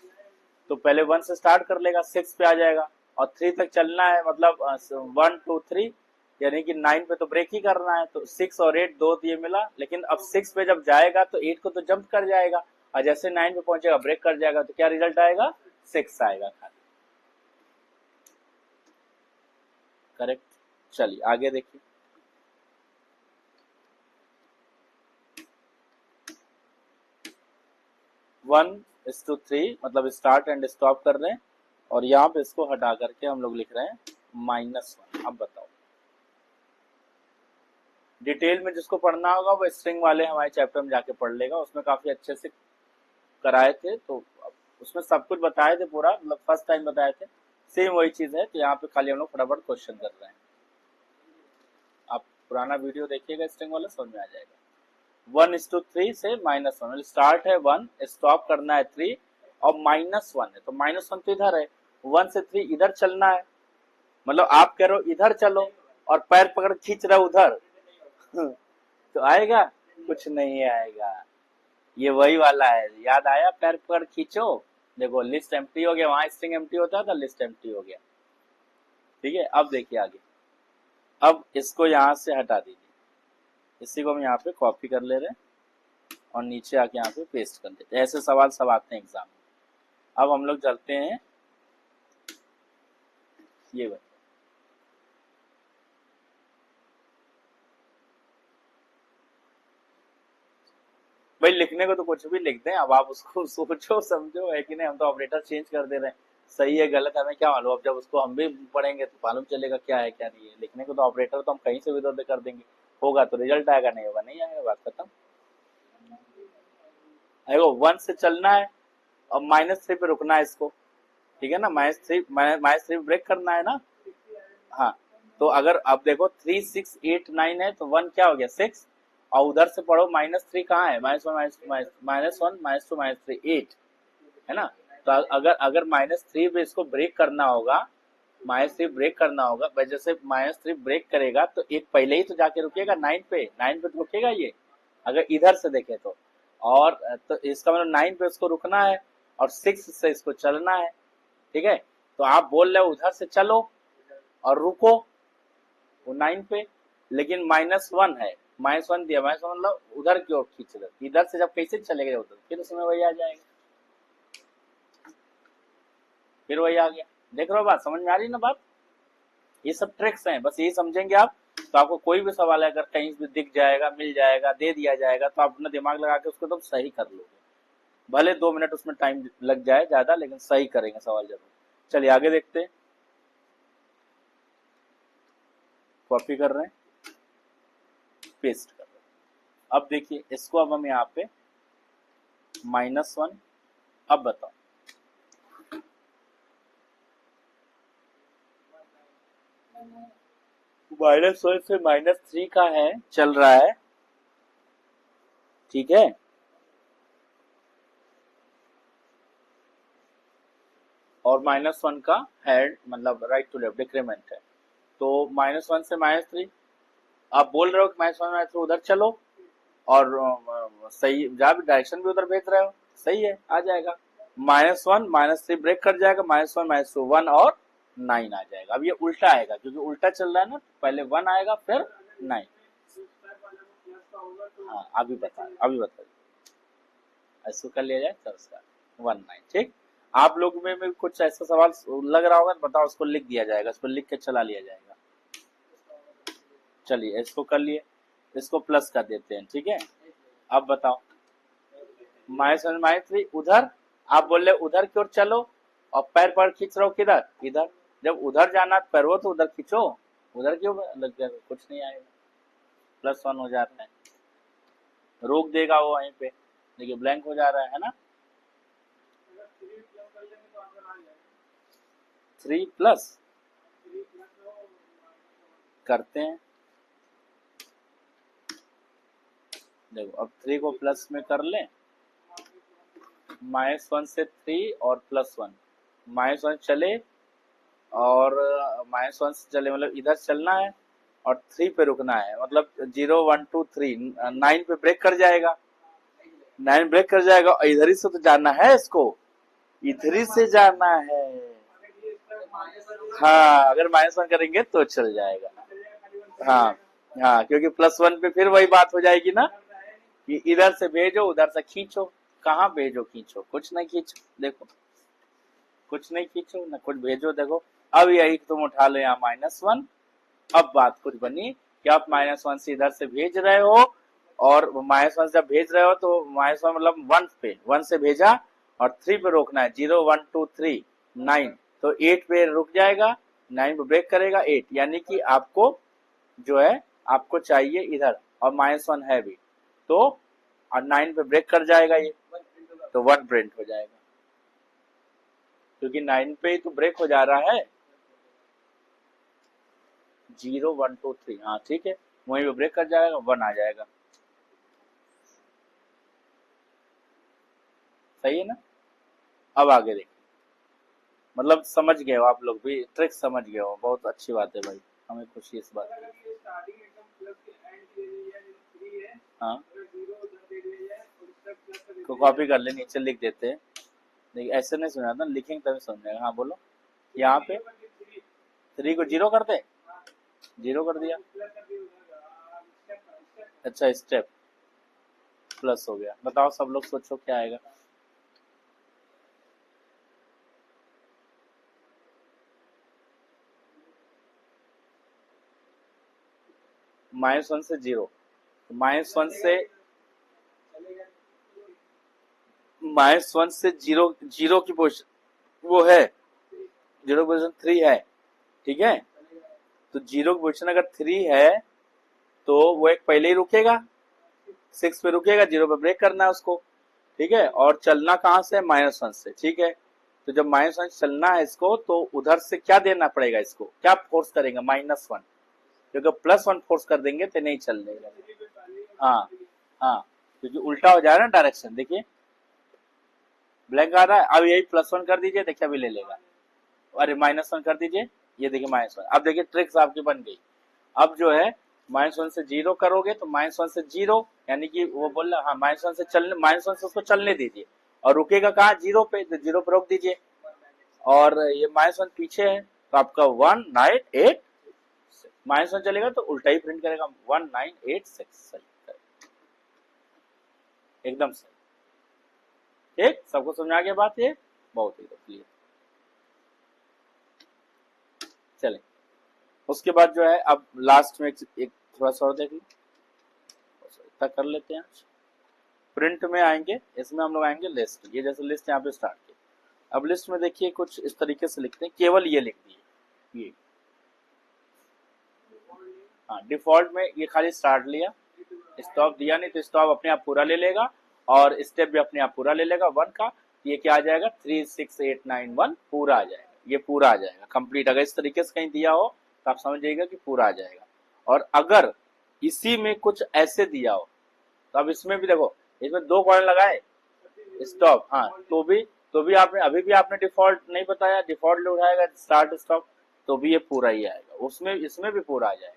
तो पहले 1 से स्टार्ट कर लेगा, 6 पे आ जाएगा और 3 तक चलना है, मतलब 1 2 3 यानी कि 9 पे तो ब्रेक ही करना है, तो 6 और 8 दो ये मिला, लेकिन अब 6 पे जब जाएगा तो 8 को तो जंप कर जाएगा और जैसे 9 पे पहुंचेगा ब्रेक कर जाएगा, तो क्या रिजल्ट आएगा, 6 आएगा खाली। करेक्ट। चलिए आगे देखिए, वन इज टू थ्री मतलब स्टार्ट एंड स्टॉप कर रहे हैं और यहाँ पे इसको हटा करके हम लोग लिख रहे हैं -1। अब बताओ, डिटेल में जिसको पढ़ना होगा वो स्ट्रिंग वाले हमारे चैप्टर में जाके पढ़ लेगा, उसमें काफी अच्छे से कराए थे, तो उसमें सब कुछ बताए थे पूरा, मतलब फर्स्ट टाइम बताए थे, सेम वही चीज है। तो यहाँ पे खाली हम लोग फटाफट क्वेश्चन कर रहे हैं, आप पुराना वीडियो देखिएगा स्ट्रिंग वाला, समझ में आ जाएगा। 1:3 से -1, स्टार्ट है 1, स्टॉप करना है 3 और -1 है, तो -1 तो इधर है, 1 से 3 इधर चलना है, मतलब आप कह रहे हो इधर चलो और पैर पकड़ खींच रहे हो उधर तो आएगा, कुछ नहीं आएगा। ये वही वाला है, याद आया, पैर पकड़ खींचो, देखो लिस्ट एम्प्टी हो गया, वहां स्ट्रिंग एम्प्टी होता था, लिस्ट एम्प्टी हो गया। ठीक है, अब देखिए आगे, अब इसको यहां से हटा दीजिए, इसी को हम यहाँ पे कॉपी कर ले रहे हैं और नीचे आके यहाँ पे पेस्ट कर देते हैं। ऐसे सवाल सब आते हैं एग्जाम में। अब हम लोग चलते हैं, ये बताओ भाई, लिखने को तो कुछ भी लिख दें, अब आप उसको सोचो समझो, है कि नहीं, हम तो ऑपरेटर चेंज कर दे रहे हैं, सही है गलत हमें क्या मालूम, अब जब उसको हम भी पढ़ेंगे तो मालूम चलेगा क्या है क्या नहीं है। लिखने को तो ऑपरेटर तो हम कहीं से भी इधर कर देंगे, होगा तो रिजल्ट आएगा, नहीं होगा नहीं आएगा, बात खत्म। देखो 1 से चलना है और -3 पे रुकना है इसको, ठीक है ना, -3 ब्रेक करना है ना। हाँ, तो अगर अब देखो 3 6 8 9 है तो 1 क्या हो गया, 6, और उधर से पढ़ो -3 कहाँ है, -1 -2 -3 8 है ना। तो अगर अगर -3 पे इसको ब्रेक करना होगा, -3 ब्रेक करना होगा, जैसे -3 ब्रेक करेगा तो एक पहले ही तो जाके रुकेगा 9 पे, 9 पे तो रुकेगा ये, अगर इधर से देखे तो, और तो इसका मतलब 9 पे इसको रुकना है और 6 से इसको चलना है, ठीक है। तो आप बोल रहे हो उधर से चलो और रुको वो 9 पे, लेकिन -1 है, -1 दिया, -1 मतलब उधर की ओर खींच रहे, इधर से जब कैसे चलेगा उधर, फिर उसमें वही आ जाएगा, फिर वही आ गया। देख रहे हो बात, समझ में आ रही ना बात, ये सब ट्रिक्स हैं, बस यही समझेंगे आप तो आपको कोई भी सवाल अगर कहीं भी दिख जाएगा, मिल जाएगा, दे दिया जाएगा, तो आप अपना दिमाग लगा के उसको तो सही कर लोगे, भले 2 मिनट उसमें टाइम लग जाए ज्यादा, लेकिन सही करेंगे सवाल जरूर। चलिए आगे देखते हैं, कॉपी कर रहे हैं, पेस्ट कर रहे हैं। अब देखिए इसको, अब हम यहाँ पे -1, अब बताओ -1 से -3 का है, चल रहा है, ठीक है, और -1 का हेड मतलब राइट टू लेफ्ट डिक्रीमेंट है, तो -1 से -3, आप बोल रहे हो कि -1 -3 उधर चलो और सही जहाँ भी डायरेक्शन भी उधर भेज रहे हो, सही है, आ जाएगा। -1 -3 ब्रेक कर जाएगा, -1 -2 1 और 9 आ जाएगा। अब ये उल्टा आएगा क्योंकि उल्टा चल रहा है ना, पहले 1 आएगा फिर 9। हाँ अभी बता इसको कर लिया जाए तो उसका 19। ठीक, आप लोग में भी कुछ ऐसा सवाल लग रहा होगा तो बताओ, उसको लिख दिया जाएगा, उसको लिख के चला लिया जाएगा। चलिए इसको कर लिए, इसको प्लस कर देते हैं। ठीक है, अब बताओ -1 उधर, आप बोल रहे उधर की ओर चलो और पैर पर खींच रहे हो किधर, इधर। जब उधर जाना पैर हो तो उधर खींचो, उधर क्यों लग गया, कुछ नहीं आएगा, +1 हो जाता है। रोक देगा वो वहीं पे, देखिए ब्लैंक हो जा रहा है ना। 3 प्लस करते हैं, देखो अब 3 को प्लस में कर लें, -1 से 3 और +1, -1 चले और -1 से चले मतलब इधर चलना है और 3 पे रुकना है, मतलब 0 1 2 3 9 पे ब्रेक कर जाएगा, 9 ब्रेक कर जाएगा और इधर ही से तो जाना है इसको, इधर ही से जाना है। हाँ, अगर -1 करेंगे तो चल जाएगा। हाँ हाँ, क्योंकि +1 पे फिर वही बात हो जाएगी ना कि इधर से भेजो उधर से खींचो, कहाँ भेजो खींचो, कुछ नहीं खींचो, देखो कुछ नहीं खींचो ना कुछ भेजो। देखो अब यही तुम उठा लो यहाँ -1, अब बात कुछ बनी कि आप -1 से इधर से भेज रहे हो और -1 जब भेज रहे हो तो -1 मतलब 1 पे, 1 से भेजा और 3 पे रोकना है, 0 1 2 3 9, तो 8 पे रुक जाएगा, 9 पे ब्रेक करेगा 8, यानी कि आपको जो है आपको चाहिए इधर और -1 है भी, तो और 9 पे ब्रेक कर जाएगा ये, तो 1 प्रिंट हो जाएगा, क्योंकि 9 पे ही तो ब्रेक हो जा रहा है। 0 1 2 3, हाँ ठीक है, वहीं पे ब्रेक कर जाएगा, 1 आ जाएगा, सही है ना। अब आगे देखिए, मतलब समझ गए हो आप लोग भी, ट्रिक समझ गए हो, बहुत अच्छी बात है भाई, हमें खुशी इस बात की। हाँ, को कॉपी कर ले, नीचे लिख देते हैं, देखिए ऐसे नहीं सुना था, लिखेंगे तभी समझ जाएगा। हाँ बोलो, यहाँ पे 3 को 0 कर दे, 0 कर दिया, अच्छा स्टेप प्लस हो गया, बताओ सब लोग सोचो क्या आएगा। -1 से 0, -1 से -1 से 0, 0 की पोजीशन वो है, 0 पोजीशन 3 है, ठीक है, तो 0 की पोजीशन अगर 3 है तो वो एक पहले ही रुकेगा, 6 पे रुकेगा, 0 पे ब्रेक करना है उसको, ठीक है, और चलना कहाँ से, -1 से, ठीक है। तो जब -1 चलना है इसको तो उधर से क्या देना पड़ेगा, इसको क्या फोर्स करेंगे, -1, क्योंकि +1 फोर्स कर देंगे तो नहीं चल देगा। हाँ हाँ, क्योंकि उल्टा हो जाएगा ना डायरेक्शन, देखिए ब्लैंक आ रहा है, अब यही +1 कर दीजिए, देखिए अभी ले लेगा, अरे -1 कर दीजिए, ये देखिए -1, अब देखिए ट्रिक्स आपकी बन गई। अब जो है -1 से 0 करोगे तो -1 से 0, यानी कि वो बोल रहा, हाँ -1 से चलने, -1 से उसको चलने दीजिए और रुकेगा कहाँ, 0 पे, तो 0 पे रोक दीजिए, और ये -1 पीछे है तो आपका 198, -1 चलेगा तो उल्टा ही प्रिंट करेगा, 1986, सही, एकदम सही। ठीक, सबको समझ आ गया बात, ये बहुत ही क्लियर। चले उसके बाद जो है अब लास्ट में एक थोड़ा सा और देख लो, इतना कर लेते हैं आज। प्रिंट में आएंगे, इसमें हम लोग आएंगे लिस्ट, ये जैसे लिस्ट यहाँ पे स्टार्ट की, अब लिस्ट में देखिए कुछ इस तरीके से लिखते हैं, केवल ये लिख दिए, ये हाँ डिफॉल्ट में ये खाली स्टार्ट लिया, स्टॉप दिया नहीं, तो स्टॉप अपने आप पूरा ले लेगा और स्टेप भी अपने आप पूरा ले लेगा 1 का, ये क्या आ जाएगा 3 6 8 9 1 पूरा आ जाएगा, ये पूरा आ जाएगा कंप्लीट। अगर इस तरीके से कहीं दिया हो तो आप समझ जाइएगा कि पूरा आ जाएगा, और अगर इसी में कुछ ऐसे दिया हो तो अब इसमें भी देखो, इसमें 2 कॉलन लगाए स्टॉप, हाँ तो भी आपने अभी भी आपने डिफॉल्ट नहीं बताया, डिफॉल्ट उठाएगा स्टार्ट स्टॉप तो भी ये पूरा ही आएगा, उसमें इसमें भी पूरा आ जाएगा।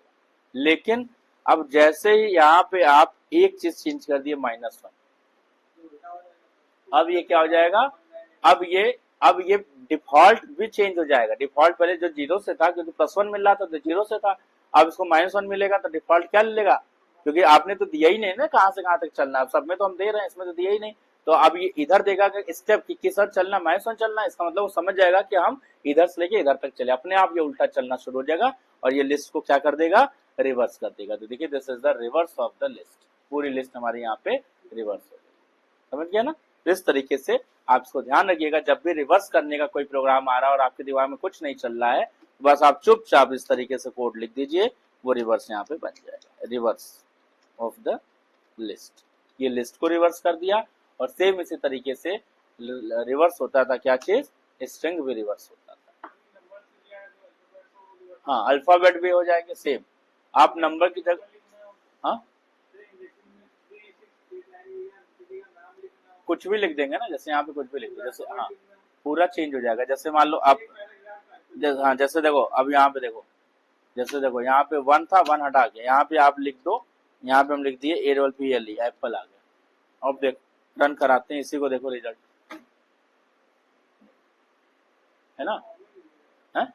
लेकिन अब जैसे ही यहाँ पे आप एक चीज चेंज कर दिए -1, अब ये क्या हो जाएगा, अब ये डिफॉल्ट भी चेंज हो जाएगा, डिफॉल्ट पहले जो 0 से था, क्योंकि +1 मिल रहा था तो 0 से था, अब इसको -1 मिलेगा तो डिफॉल्ट क्या लेगा, क्योंकि आपने तो दिया ही नहीं ना कहां से कहां तक चलना है, सब में तो हम दे रहे हैं, इसमें तो दिया ही नहीं, तो अब ये इधर देगा कि स्टेप किस तरह चलना, -1 चलना है, इसका मतलब वो समझ जाएगा कि हम इधर से लेके इधर तक चले, अपने आप ये उल्टा चलना शुरू हो जाएगा और ये लिस्ट को क्या कर देगा, रिवर्स कर देगा। तो देखिए this is the reverse of the list, पूरी लिस्ट हमारी यहाँ पे रिवर्स हो गई। समझ गया ना? इस तरीके से आप इसको ध्यान रखिएगा, जब भी रिवर्स करने का कोई प्रोग्राम आ रहा है और आपके दिमाग में कुछ नहीं चल रहा है, बस आप चुपचाप इस तरीके से कोड लिख दीजिए, वो रिवर्स यहाँ पे बन जाएगा, रिवर्स ऑफ द लिस्ट। ये लिस्ट को रिवर्स कर दिया और सेम इसी तरीके से रिवर्स होता था क्या चीज, स्ट्रिंग भी रिवर्स होता था। हाँ, अल्फाबेट भी हो जाएंगे सेम, आप नंबर की जगह, हाँ कुछ भी लिख देंगे ना, जैसे यहाँ पे कुछ भी लिख दो, जैसे हाँ पूरा चेंज हो जाएगा। जैसे मान लो आप हाँ जैसे देखो अब यहाँ पे देखो, जैसे देखो यहाँ पे 1 था, 1 हटा के यहाँ पे आप लिख दो, यहाँ पे हम लिख दिए APPLE, एप्पल आ गया। अब देखो रन कराते हैं इसी को, देखो रिजल्ट है ना, है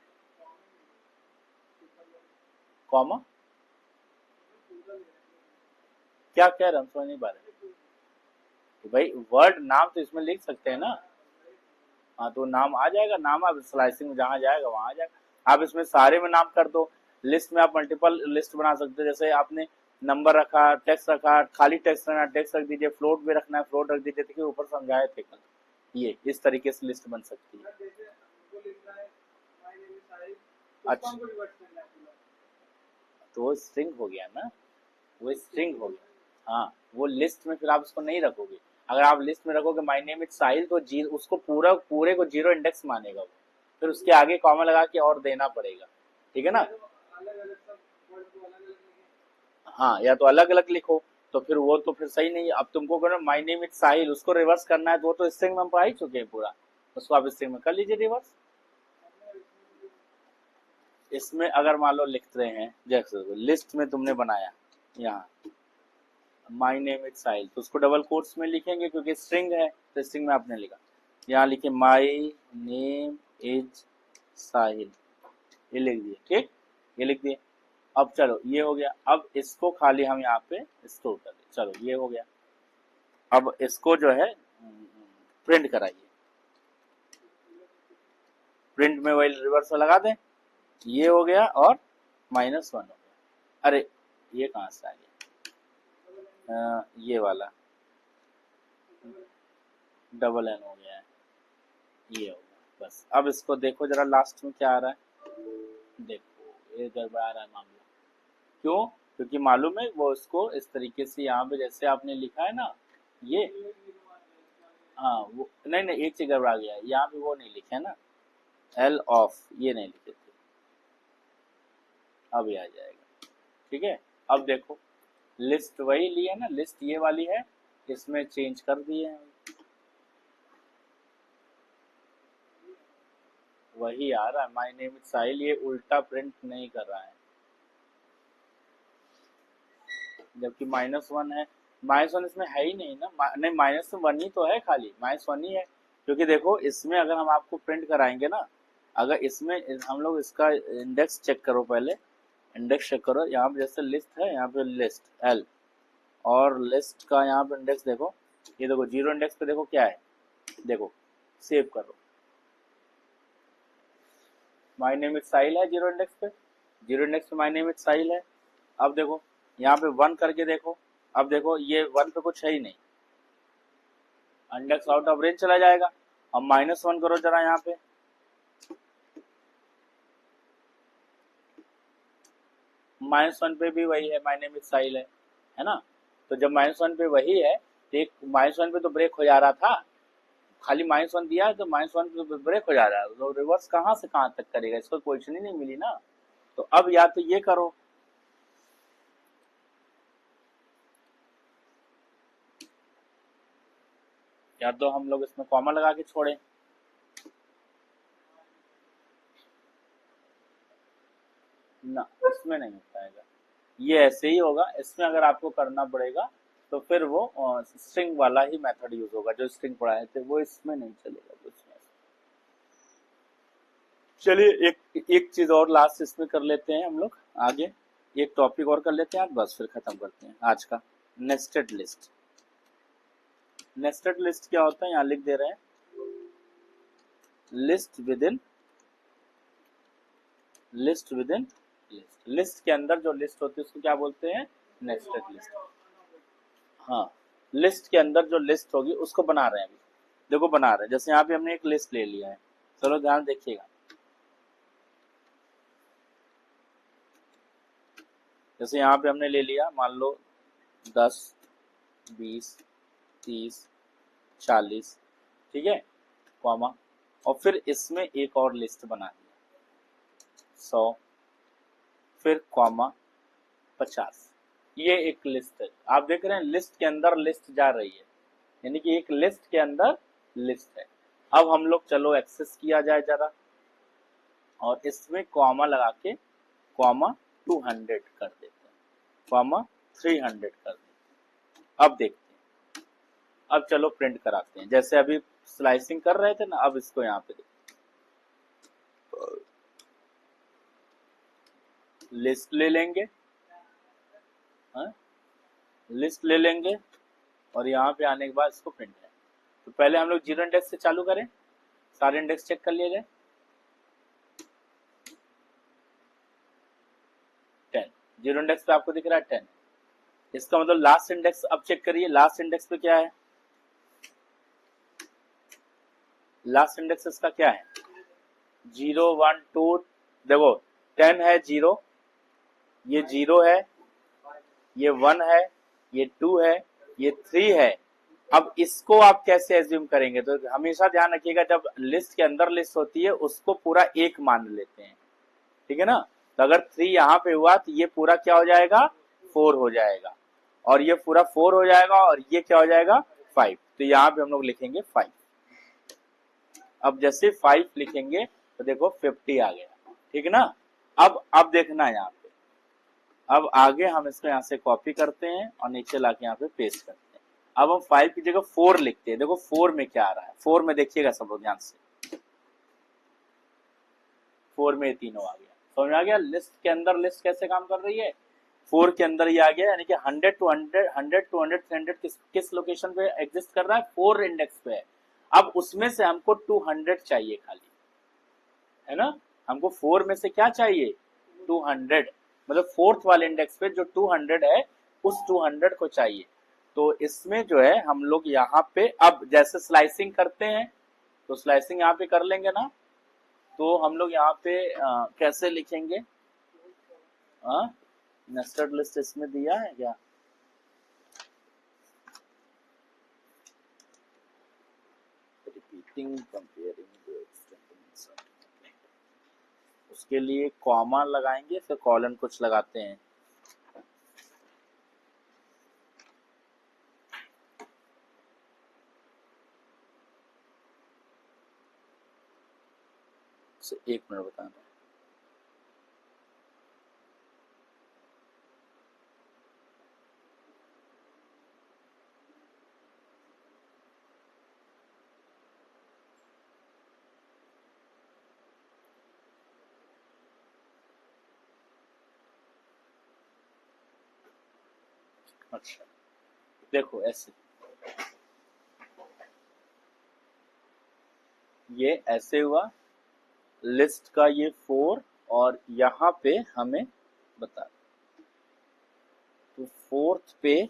कॉमा क्या कह रहे हम समझ नहीं पा रहे। तो भाई वर्ड नाम तो इसमें लिख सकते हैं ना, हाँ तो नाम आ जाएगा, नाम आप स्लाइसिंग में जहाँ जाएगा वहां आ जाएगा। आप इसमें सारे में नाम कर दो, लिस्ट में आप मल्टीपल लिस्ट बना सकते हो, जैसे आपने नंबर रखा, टेक्स्ट रखा, खाली टेक्स्ट रखना टेक्स्ट रख दीजिए, फ्लोट भी रखना है फ्लोट रख दीजिए, देखिए ऊपर समझाए थे कल, ये इस तरीके से लिस्ट बन सकती है। अच्छा तो वो स्ट्रिंग हो गया ना, वो स्ट्रिंग हो गया, हाँ वो लिस्ट में फिर आप उसको नहीं रखोगे। अगर आप लिस्ट में रखोगे माय नेम इज साहिल, तो उसको पूरे को 0 इंडेक्स मानेगा वो, फिर उसके आगे कॉमा लगा के और देना पड़ेगा, ठीक है ना। हाँ या तो अलग अलग लिखो, तो फिर वो तो फिर सही नहीं है। अब तुमको करो माय नेम इज साहिल, उसको रिवर्स करना है तो वो तो स्ट्रिंग में हम पढ़ा ही चुके हैं पूरा, उसको आप स्ट्रिंग में कर लीजिए रिवर्स। इसमें अगर मान लो लिख रहे हैं, जैसे लिस्ट में तुमने बनाया यहाँ माय नेम इज साहिल, तो उसको डबल कोट्स में लिखेंगे क्योंकि स्ट्रिंग है, तो स्ट्रिंग में आपने लिखा, यहाँ लिखे माय नेम इज साहिल, ये लिख दिए, ठीक ये लिख दिए। अब चलो ये हो गया, अब इसको खाली हम यहाँ पे स्टोर कर दें, चलो ये हो गया। अब इसको जो है प्रिंट कराइए, प्रिंट में वही रिवर्स लगा दें, ये हो गया और -1 हो गया। अरे ये कहाँ से आ गया, ये वाला डबल एन हो गया है, ये हो गया बस। अब इसको देखो जरा लास्ट में क्या आ रहा है, देखो ये गड़बड़ा रहा है मामला, क्यों, क्योंकि मालूम है वो इसको इस तरीके से यहाँ पे जैसे आपने लिखा है ना ये, हाँ वो नहीं एक चीज गड़बड़ा गया है, यहाँ पे वो नहीं लिखे है ना L ऑफ, ये नहीं लिखे थे, अब ये आ जाएगा, ठीक है। अब देखो लिस्ट वही ली है ना, लिस्ट ये वाली है, इसमें चेंज कर दिए हैं, वही आ रहा है माय नेम इज साहिल, ये उल्टा प्रिंट नहीं कर रहा है, जबकि -1 है, -1 इसमें है ही नहीं ना, नहीं -1 ही तो है, खाली -1 ही है। क्योंकि देखो इसमें अगर हम आपको प्रिंट कराएंगे ना, अगर इसमें हम लोग इसका इंडेक्स चेक करो, पहले इंडेक्स चेक करो, यहाँ पे जैसे लिस्ट है, यहाँ पे लिस्ट L और लिस्ट का यहाँ पे इंडेक्स देखो, ये देखो 0 इंडेक्स पे देखो क्या है, देखो सेव करो, माय नेम इज साहिल है 0 इंडेक्स पे, 0 इंडेक्स पे माय नेम इज साहिल है। अब देखो यहाँ पे 1 करके देखो, अब देखो ये 1 पे कुछ है ही नहीं, इंडेक्स आउट ऑफ रेंज चला जाएगा। अब -1 करो जरा, यहाँ पे -1 पे भी वही है, माय नेम इज साहिल है ना। तो जब -1 पे वही है, तो एक -1 पे तो ब्रेक हो जा रहा था, खाली -1 दिया है तो -1 पे ब्रेक हो जा रहा है, तो रिवर्स कहाँ से कहाँ तक करेगा, इसको पोजीशन ही नहीं मिली ना। तो अब या तो ये करो, या तो हम लोग इसमें कॉमा लगा के छोड़े, ना इसमें नहीं हो पाएगा, ये ऐसे ही होगा। इसमें अगर आपको करना पड़ेगा तो फिर वो स्ट्रिंग वाला ही मेथड यूज होगा, जो स्ट्रिंग पढ़ाए थे वो इसमें नहीं चलेगा कुछ में। चलिए एक चीज और लास्ट इसमें कर लेते हैं हम लोग आगे, एक टॉपिक और कर लेते हैं आज, बस फिर खत्म करते हैं आज का नेस्टेड लिस्ट। नेस्टेड लिस्ट क्या होता है, यहाँ लिख दे रहे हैं, list with in list with in list. List के अंदर जो लिस्ट होती है उसको क्या बोलते हैं, नेस्टेड लिस्ट। हाँ, लिस्ट के अंदर जो लिस्ट होगी उसको बना रहे हैं अभी। देखो बना रहे हैं, जैसे यहाँ पे हमने एक लिस्ट ले लिया है, चलो ध्यान देखिएगा। जैसे यहाँ पे हमने ले लिया, मान लो 10, 20, 30, 40, ठीक है, कॉमा, और फिर इसमें एक और लिस्ट बना दिया 100, फिर कॉमा 50। ये एक लिस्ट है, आप देख रहे हैं लिस्ट के अंदर लिस्ट जा रही है, यानी कि एक लिस्ट के अंदर लिस्ट है। अब हम लोग चलो एक्सेस किया जाए जरा, और इसमें कॉमा लगा के कॉमा 200 कर देते हैं, कॉमा 300 कर देते हैं। अब देखते हैं, अब चलो प्रिंट कराते हैं, जैसे अभी स्लाइसिंग कर रहे थे ना, अब इसको यहाँ पे देखो, लिस्ट ले लेंगे, हाँ? लिस्ट ले लेंगे, और यहाँ पे आने के बाद इसको प्रिंट है। तो पहले हम लोग 0 इंडेक्स से चालू करें, सारे इंडेक्स चेक कर लिए जाए। 10, 0 इंडेक्स पे आपको दिख रहा है 10, इसका मतलब लास्ट इंडेक्स। अब चेक करिए लास्ट इंडेक्स पे क्या है, लास्ट इंडेक्स इसका क्या है, 0, 1, 2, देखो 10 है 0, ये 0 है, ये 1 है, ये 2 है, ये 3 है। अब इसको आप कैसे एज्यूम करेंगे, तो हमेशा ध्यान रखिएगा जब लिस्ट के अंदर लिस्ट होती है उसको पूरा एक मान लेते हैं, ठीक है ना। तो अगर 3 यहाँ पे हुआ तो ये पूरा क्या हो जाएगा, 4 हो जाएगा, और ये पूरा 4 हो जाएगा, और ये क्या हो जाएगा 5। तो यहाँ पे हम लोग लिखेंगे 5। अब जैसे 5 लिखेंगे तो देखो 50 आ गया, ठीक है ना। अब देखना है यहाँ पे, अब आगे हम इसको यहाँ से कॉपी करते हैं और नीचे लाके यहाँ पे पेस्ट करते हैं। अब हम 5 की जगह 4 लिखते हैं, देखो 4 में क्या आ रहा है, 4 में देखिएगा सब लोग ध्यान से, 4 में तीनों आ गया, समझ में आ गया लिस्ट के अंदर लिस्ट कैसे काम कर रही है। 4 के अंदर ये आ गया, यानी कि 100 टू 100, 100 टू 100, 300 किस लोकेशन पे एग्जिस्ट कर रहा है, 4 इंडेक्स पे है। अब उसमें से हमको 200 चाहिए खाली, है ना, हमको 4 में से क्या चाहिए, 200, मतलब 4th वाले इंडेक्स पे जो 200 है उस 200 को चाहिए। तो इसमें जो है हम लोग यहाँ पे अब जैसे स्लाइसिंग करते हैं, तो स्लाइसिंग यहाँ पे कर लेंगे ना, तो हम लोग यहाँ पे कैसे लिखेंगे, नेस्टेड लिस्ट इसमें दिया है क्या, रिपीटिंग, कंपेयरिंग, उसके लिए कॉमा लगाएंगे, फिर कॉलन कुछ लगाते हैं। एक मिनट बताना, अच्छा देखो ऐसे, ये ऐसे हुआ, लिस्ट का ये 4, और यहाँ पे हमें बता, तो 4th पे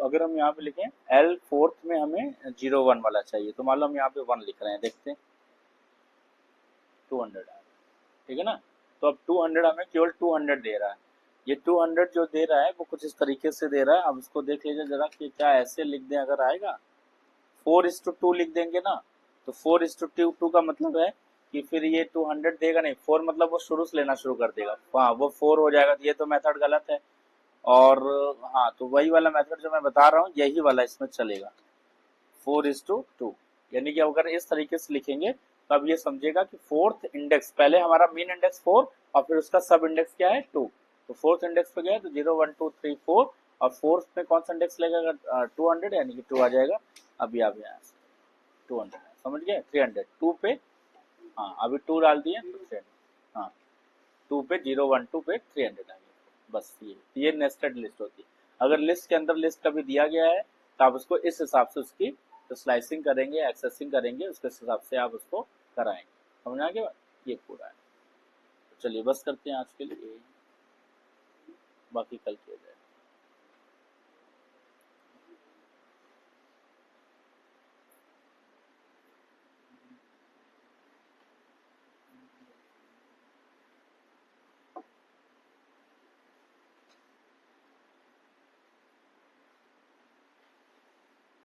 अगर हम यहाँ पे लिखें L फोर्थ में हमें 01 वाला चाहिए, तो मान लो हम यहाँ पे 1 लिख रहे हैं, देखते हैं 200 आ रहा है, ठीक है ना। तो अब 200 हमें केवल 200 दे रहा है। ये 200 जो दे रहा है वो कुछ इस तरीके से दे रहा है। अब इसको देख लीजिए जरा कि क्या ऐसे लिख दें अगर आएगा, 4:2 लिख देंगे ना, तो 4:2 का मतलब है कि फिर ये 200 देगा नहीं, 4 मतलब वो शुरू से लेना शुरू कर देगा, हाँ वो 4 हो जाएगा। तो ये तो मेथड गलत है। और हाँ, तो वही वाला मेथड जो मैं बता रहा हूँ यही वाला इसमें चलेगा, 4:2। यानी कि अगर इस तरीके से लिखेंगे तो अब ये समझेगा कि फोर्थ इंडेक्स, पहले हमारा मेन इंडेक्स 4 और फिर उसका सब इंडेक्स क्या है 2। तो फोर्थ इंडेक्स पे गया तो 0 1 2 3 4, और फोर्थ में कौन सा इंडेक्स लगेगा, अगर 200 यानी कि 2 आ जाएगा। अभी आप यहाँ 200 समझ गए, 300 2 पे, हाँ अभी 2 डाल दिए तो 300, हाँ 2 पे 0 1 2 पे 300 आ गया। बस ये नेस्टेड लिस्ट होती है। अगर लिस्ट के अंदर लिस्ट कभी दिया गया है तो आप उसको इस हिसाब से उसकी तो स्लाइसिंग करेंगे, एक्सेसिंग करेंगे, उसके हिसाब से आप उसको कराएंगे। समझ आ गया, ये पूरा है। तो चलिए बस करते हैं आज के लिए, बाकी कल किया जाए।